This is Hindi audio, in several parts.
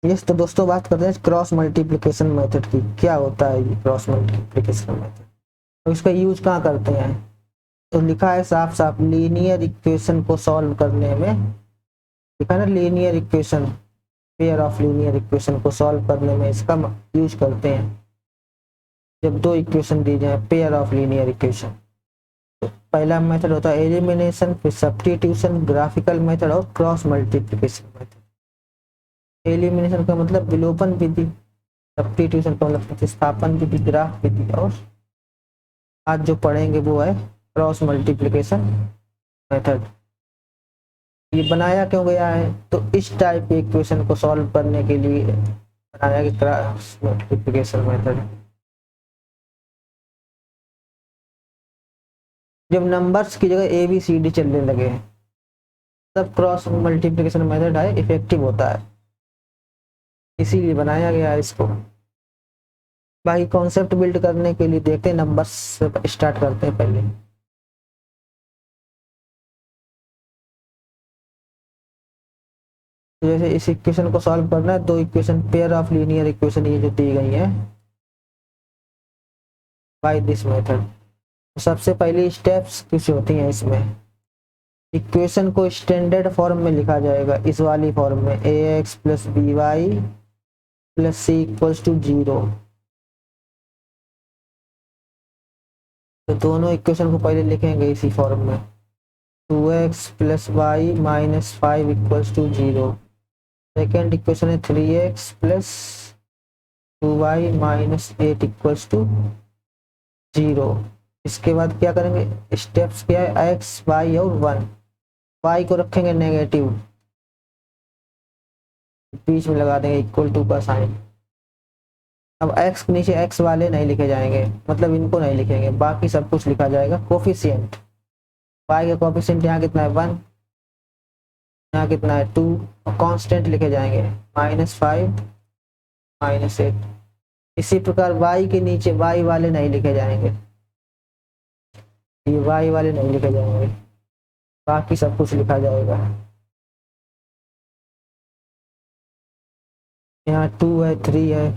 यस, तो दोस्तों बात करते हैं क्रॉस मल्टीप्लिकेशन मेथड की। क्या होता है ये क्रॉस मल्टीप्लिकेशन मेथड, तो इसका यूज कहाँ करते हैं? तो लिखा है साफ साफ, लीनियर इक्वेशन को सॉल्व करने में। लिखा है ना, linear equation, pair of linear equation को सॉल्व करने में इसका यूज करते हैं। जब दो इक्वेशन दी जाए, पेयर ऑफ लीनियर इक्वेशन, तो पहला मेथड होता है एलिमिनेशन, फिर सब्स्टिट्यूशन, ग्राफिकल मेथड और क्रॉस मल्टीप्लिकेशन मेथड। एलिमिनेशन का मतलब विलोपन विधि, सब्स्टिट्यूशन का मतलब प्रतिस्थापन विधि, ग्राफ विधि, और आज जो पढ़ेंगे वो है क्रॉस मल्टीप्लिकेशन मेथड। ये बनाया क्यों गया है? तो इस टाइप के इक्वेशन को सॉल्व करने के लिए बनाया गया क्रॉस मल्टीप्लिकेशन मेथड। जब नंबर्स की जगह ए बी सी डी चलने लगे तब क्रॉस मल्टीप्लिकेशन मेथड है इफेक्टिव होता है, इसीलिए बनाया गया है इसको। बाकी कॉन्सेप्ट बिल्ड करने के लिए देखते हैं, नंबर्स से स्टार्ट करते हैं पहले। तो जैसे इस इक्वेशन को सॉल्व करना है, दो equation pair of linear equation ये जो दी गई है बाय दिस मेथड। सबसे पहली स्टेप्स कुछ होती हैं इसमें। इक्वेशन को स्टैंडर्ड फॉर्म में लिखा जाएगा, इस वाली फॉर्म में, A X plus B Y plus C equals to 0। तो दोनों इक्वेशन को पहले लिखेंगे इसी फॉर्म में, 2x plus y minus 5 equals to 0। Second equation है 3x plus 2y minus 8 equals to 0। इसके बाद क्या करेंगे, स्टेप्स क्या है, x y और 1। y को रखेंगे नेगेटिव, बीच में लगा देंगे इक्वल टू का साइन। अब x के नीचे x वाले नहीं लिखे जाएंगे, मतलब इनको नहीं लिखेंगे, बाकी सब कुछ लिखा जाएगा। कोफिशिएंट, y का कोफिशिएंट यहाँ कितना है 1, यहाँ कितना है 2, और कांस्टेंट लिखे जाएंगे -5 -8। इसी प्रकार y के नीचे y वाले नहीं लिखे जाएंगे, ये y वाले नहीं लिखे जाएंगे, बाकी सब कुछ लिखा जाएगा। यहाँ 2 है, 3 है,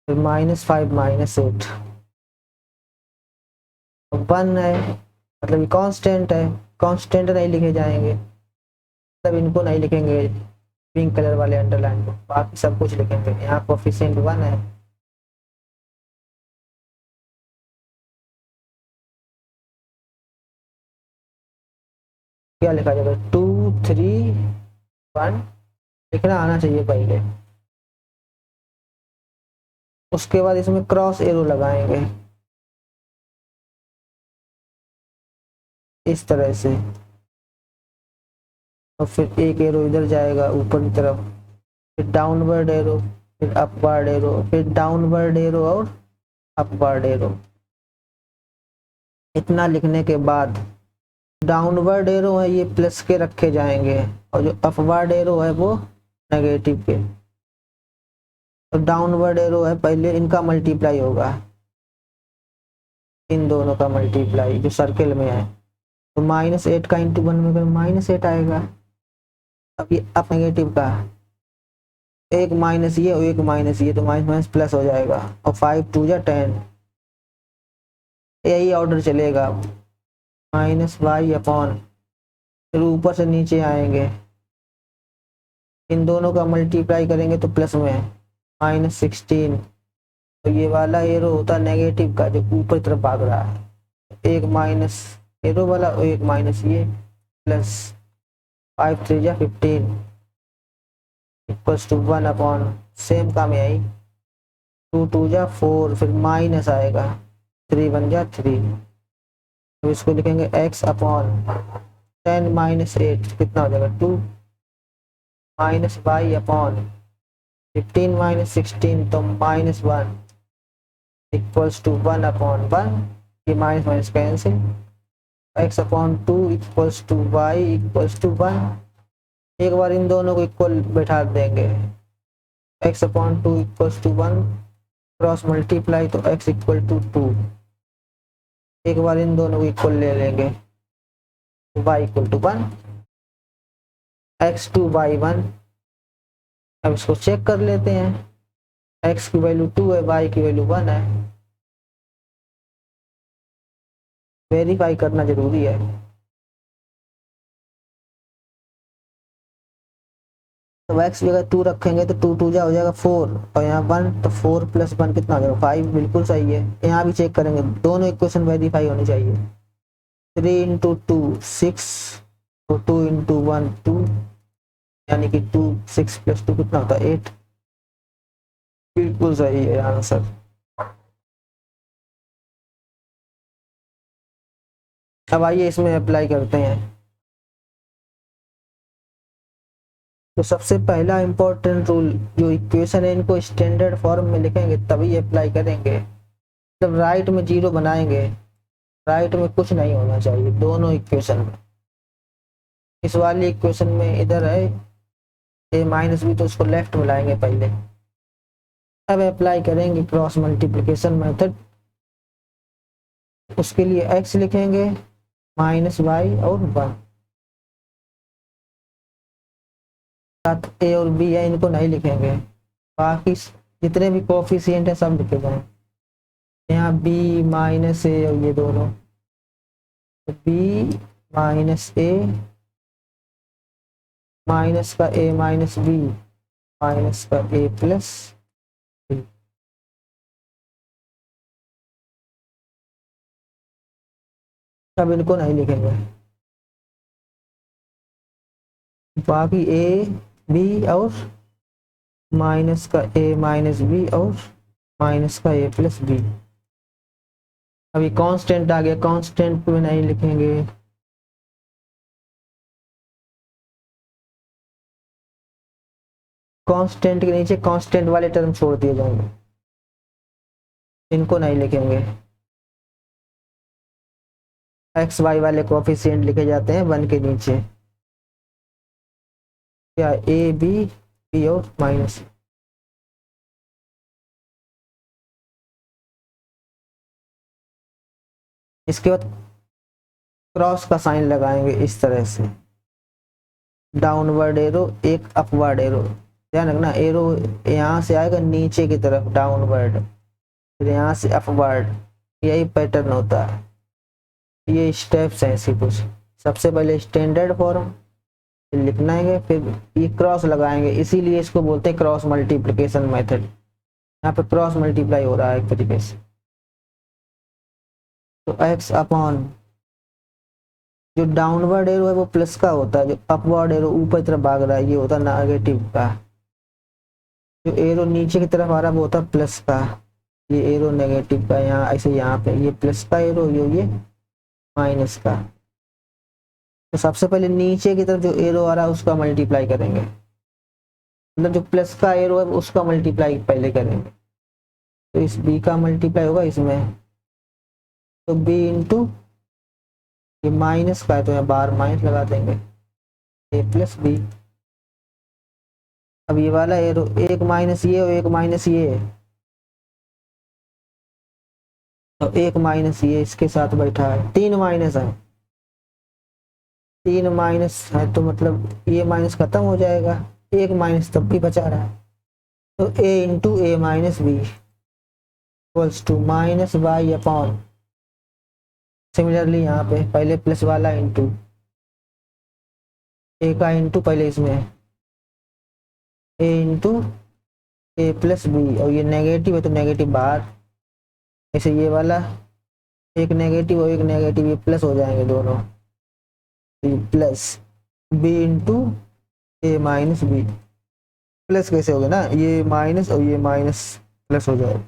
फिर -5 -8, 1 है, मतलब ये कांस्टेंट है, कांस्टेंट नहीं लिखे जाएंगे, मतलब इनको नहीं लिखेंगे पिंक कलर वाले अंडरलाइन को, बाकी सब कुछ लिखेंगे। यहाँ कोफिशिएंट 1 है, क्या लिखा जाएगा 2 3 1 लिखना आना चाहिए पहले। उसके बाद इसमें क्रॉस एरो लगाएंगे इस तरह से, और फिर एक एरो इधर जाएगा ऊपर की तरफ, फिर डाउनवर्ड एरो, फिर अपवर्ड एरो, फिर डाउनवर्ड एरो और अपवर्ड एरो। इतना लिखने के बाद डाउनवर्ड एरो है ये प्लस के रखे जाएंगे, और जो अपवर्ड एरो है वो नेगेटिव के। तो डाउनवर्ड एरो है पहले, इनका मल्टीप्लाई होगा, इन दोनों का मल्टीप्लाई जो सर्किल में है। तो -8 का इंटू 1 में -8 आएगा। अब ये अप नेगेटिव का, एक माइनस ये और एक माइनस ये, तो माइनस माइनस प्लस हो जाएगा, और 5 2 जा 10, यही ऑर्डर चलेगा, -y/, फिर ऊपर से नीचे आएंगे, इन दोनों का मल्टीप्लाई करेंगे तो प्लस में -16। तो ये वाला एरो होता है नेगेटिव का जो ऊपर तरफ भाग रहा है, एक माइनस एरो वाला और एक माइनस ये, प्लस 5 3 जा 15 इक्वल्स टू 1/, सेम काम यही, 2 2 जा 4, फिर माइनस आएगा, 3 1 जा 3। तो इसको लिखेंगे x/10 -8 कितना हो जाएगा 2, -y/15 -16 तो -1 इक्वल्स टू 1/1। ये minus minus cancel, x/2 equals to y equals to 1। एक बार इन दोनों को इक्वल बैठा देंगे, x/2 equals to 1, cross multiply तो x इक्वल टू 2। एक बार इन दोनों को इक्वल ले लेंगे, y equal to 1, x2 y1 अब इसको चेक कर लेते हैं। x की वैल्यू 2 है, y की वैल्यू 1 है। वेरीफाई करना जरूरी है। तो x की जगह 2 रखेंगे तो 2 2 जा हो जाएगा 4, और यहाँ 1, तो 4 + 1 कितना हो जाएगा 5, बिल्कुल सही है। यहाँ भी चेक करेंगे, दोनों इक्वेशन वेरीफाई होनी चाहिए। 3 × 2 6, तो 2 × 1 2, यानी कि 2 6 + 2 कितना होता है 8, बिल्कुल सही है आंसर। अब आइए इसमें अप्लाई करते हैं। तो सबसे पहला इंपॉर्टेंट रूल, जो इक्वेशन है इनको स्टैंडर्ड फॉर्म में लिखेंगे तभी अप्लाई करेंगे। जब राइट में 0 बनाएंगे, राइट में कुछ नहीं होना चाहिए दोनों इक्वेशन में। इस वाली इक्वेशन में इधर है a-b, तो उसको लेफ्ट में लाएंगे पहले। अब अप्लाई करेंगे क्रॉस मल्टीप्लिकेशन मेथड। उसके लिए x लिखेंगे -y और 1, साथ a और b है इनको नहीं लिखेंगे, बाकी जितने भी कोफिशिएंट है सब लिखे गए। यहाँ b -a और ये दोनों, तो b -a माइनस का a -b माइनस का a + b। अब इनको नहीं लिखेंगे, बाकी a b और माइनस का a -b और माइनस का a + b। अभी कांस्टेंट आ गया, कांस्टेंट में नहीं लिखेंगे। कांस्टेंट के नीचे कांस्टेंट वाले टर्म छोड़ दिए जाएंगे, इनको नहीं लिखेंगे। एक्स वाई वाले कोफिशिएंट लिखे जाते हैं 1 के नीचे, क्या a b और माइनस। इसके बाद क्रॉस का साइन लगाएंगे इस तरह से, डाउनवर्ड एरो एक अपवर्ड एरो। ध्यान रखना, एरो यहाँ से आएगा नीचे की तरफ डाउनवर्ड, फिर यहाँ से अपवर्ड, यही पैटर्न होता है। ये स्टेप्स हैं ऐसी कुछ। सबसे पहले स्टैंडर्ड फॉर्म लिखना है, फिर ये क्रॉस लगाएंगे, इसीलिए इसको बोलते हैं क्रॉस मल्टीप्लिकेशन मेथड। यहाँ पे क्रॉस मल्टीप्लाई हो रहा है एक तरीके से। तो x अपॉन, जो डाउनवर्ड एरो है वो प्लस का होता है, जो अपवर्ड एरो ऊपर की तरफ भाग रहा है ये होता है नेगेटिव का, जो एरो नीचे की तरफ आ रहा है वो होता है प्लस का। ये एरो नेगेटिव का, यहाँ ऐसे यहाँ पे ये प्लस का एरो, ये माइनस का। तो सबसे पहले नीचे की तरफ जो एरो आ रहा है उसका मल्टीप्लाई करेंगे, मतलब जो प्लस का एरो है उसका मल्टीप्लाई पहले करेंगे। तो इस b का मल्टीप्लाई होगा इसमें, तो b इंटू ये माइनस का है तो यहाँ बार माइनस लगा देंगे, a + b। अब ये वाला एरो एक माइनस ये और एक माइनस ये है, तो एक माइनस ये इसके साथ बैठा है, 3 माइनस है, 3 माइनस है तो मतलब ये माइनस खत्म हो जाएगा, एक माइनस तब भी बचा रहा है। तो a into a - b equals to -y upon, similarly यहाँ पे पहले प्लस वाला इंटू a का इंटू पहले इसमें a इंटू a + b, और ये नेगेटिव है तो नेगेटिव बाहर, ऐसे ये वाला एक नेगेटिव और एक नेगेटिव ये प्लस हो जाएंगे दोनों, plus b into a - b। Plus कैसे हो गया ना, ये माइनस और ये माइनस प्लस हो जाएगा,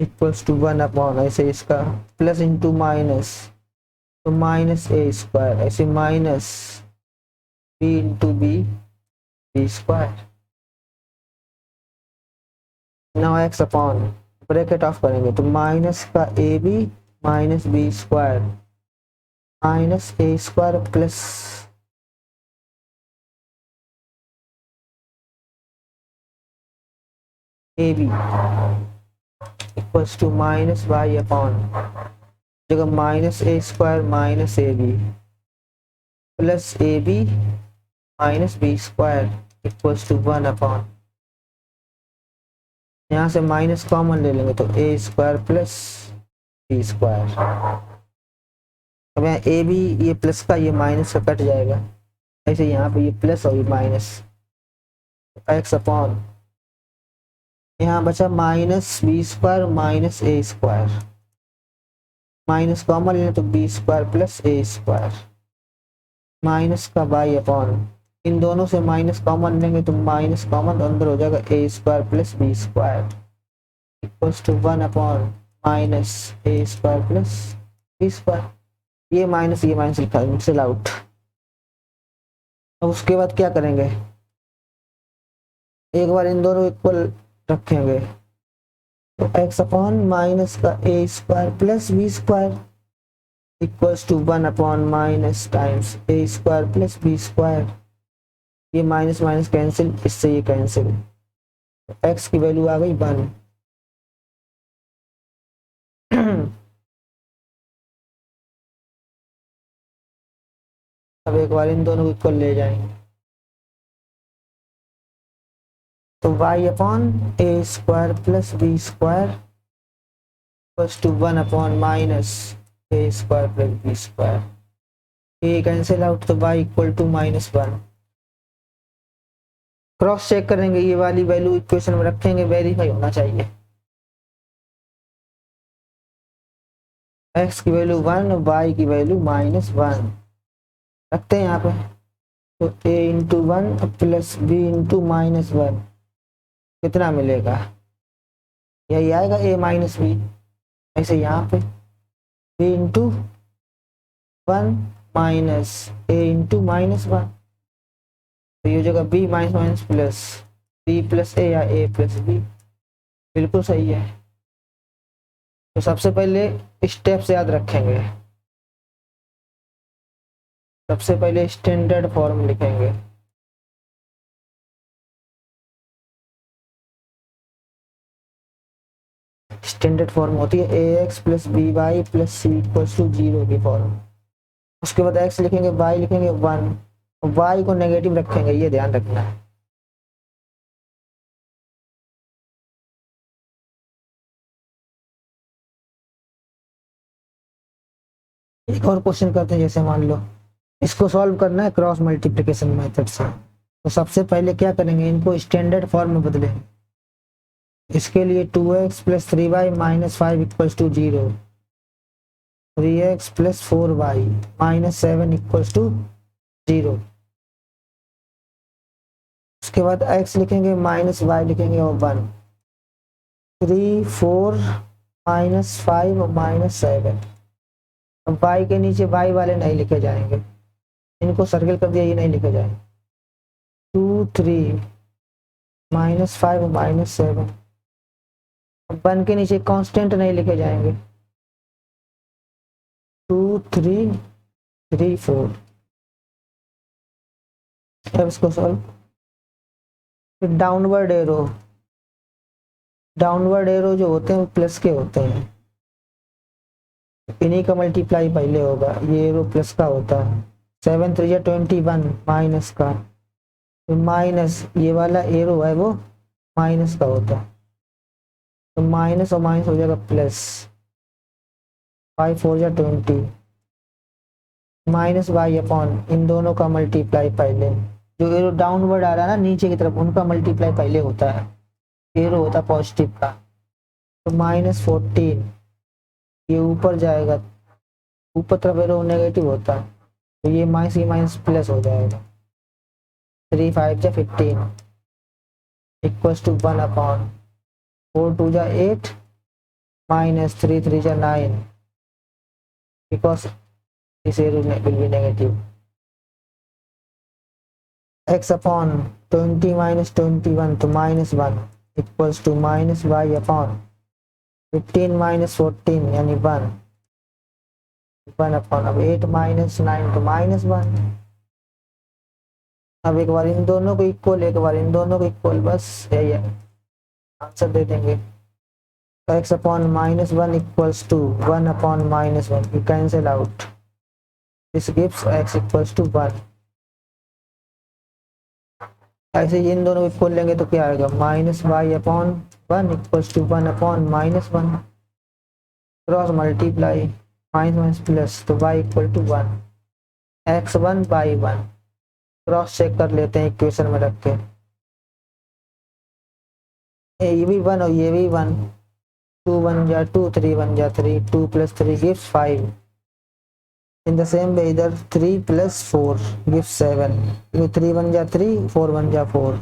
इक्वल्स टू 1 अपॉन, ऐसे इसका प्लस इंटू माइनस तो -a², ऐसे minus b into b² now x upon, bracket off करेंगे तो माइनस का ab - b² minus a² plus ab equals to -y upon, जगह -a² minus ab plus ab - b² equals to 1 upon यहाँ से माइनस कॉमन ले लेंगे तो a square plus B square. अब यहाँ ए भी ये प्लस का ये माइनस का कट जाएगा, ऐसे यहाँ पे ये प्लस और ये माइनस, एक्स अपॉन यहाँ बचा माइनस बी स्क्वायर माइनस ए स्क्वायर, माइनस कॉमन लें तो बी स्क्वायर प्लस ए स्क्वायर माइनस का बाई अपॉन इन दोनों से माइनस कॉमन लेंगे तो माइनस कॉमन तो अंदर हो जाएगा A square plus B square equals to 1 upon minus A square plus B square. ये माइनस लिखा है, कैंसिल आउट। अब उसके बाद क्या करेंगे, एक बार इन दोनों इक्वल रखेंगे तो एक्स अपॉन माइनस का A square plus B square equals to 1 upon minus times A square plus B square. ये माइनस माइनस कैंसिल, इससे ये कैंसिल, एक्स की वैल्यू आ गई 1। अब एक बार इन दोनों को इक्वल ले जाएंगे तो y upon a square plus B square equals to 1 upon minus A square plus B square. ये कैंसिल आउट तो y equal to -1। Cross check करेंगे, ये वाली वैल्यू इक्वेशन में रखेंगे, वेरीफाई होना चाहिए। x की वैल्यू 1 और y की वैल्यू -1 रखते हैं यहाँ पे, तो a into 1 plus b into -1 कितना मिलेगा, यही आएगा a माइनस बी। ऐसे यहाँ पे b into 1 minus a into -1, तो ये जगह b minus minus plus b plus a या a प्लस b, बिल्कुल सही है। तो सबसे पहले स्टेप्स याद रखेंगे, सबसे पहले स्टैंडर्ड फॉर्म लिखेंगे। स्टैंडर्ड फॉर्म होती है A X plus B Y plus C equals to 0 की फॉर्म। उसके बाद एक्स लिखेंगे, वाई लिखेंगे 1, वाई को नेगेटिव रखेंगे, ये ध्यान रखना है। एक और क्वेश्चन करते हैं, जैसे मान लो इसको सॉल्व करना है क्रॉस मल्टीप्लिकेशन मेथड से, तो सबसे पहले क्या करेंगे, इनको स्टैंडर्ड फॉर्म में बदलेंगे। इसके लिए 2x plus 3y minus 5 equals to 0, 3x plus 4y minus 7 equals to 0। उसके बाद x लिखेंगे माइनस y लिखेंगे और 1, 3 4 माइनस 5 और माइनस 7। अब y के नीचे y वाले नहीं लिखे जाएंगे, इनको सर्किल कर दिया, ये नहीं लिखे जाएंगे। 2 3 माइनस 5 और माइनस 7। 1 के नीचे कांस्टेंट नहीं लिखे जाएंगे, 2 3 3 4। अब इसको सॉल्व, फिर डाउनवर्ड एरो जो होते हैं वो प्लस के होते हैं, इन्हीं का मल्टीप्लाई पहले होगा, ये एरो प्लस का होता है। 7 3 21 माइनस का, माइनस ये वाला एरो है वो माइनस का होता है, तो माइनस और माइनस हो जाएगा प्लस। 5 4 20 माइनस वाई अपॉन इन दोनों का मल्टीप्लाई पहले, जो एरो डाउनवर्ड आ रहा है ना नीचे की तरफ, उनका मल्टीप्लाई पहले होता है, एरो होता है पॉजिटिव का, तो -14 ये ऊपर जाएगा, ऊपर तरफ एरो नेगेटिव होता है, तो ये माइनस प्लस हो जाएगा। 3 5 15 equals to 1 upon 4 2 8 minus 3 3 9, because this arrow will be negative। x upon 20 minus 21 तो -1 equals to minus y upon 15 minus 14 यानी 1 upon, अब 8 minus 9 तो -1। अब एक बार इन दोनों को इक्वल, एक बार इन दोनों को इक्वल, बस यही है, आंसर दे देंगे। x upon -1 equals to 1 upon -1, you cancel out, this gives x equals to 1। ऐसे इन दोनों को इक्वल लेंगे तो क्या आएगा, -y upon 1 equals to 1 upon -1, cross multiply minus plus, तो y equal to 1, x1 y1, cross check कर लेते हैं इक्वेशन में रख के, ये भी 1 और ये भी 1, 2 1 जा 2, 3 1 जा 3, 2 + 3 gives 5. In the same way, इधर 3 + 4 gives 7. 3 1 जा 3, 4 1 जा 4.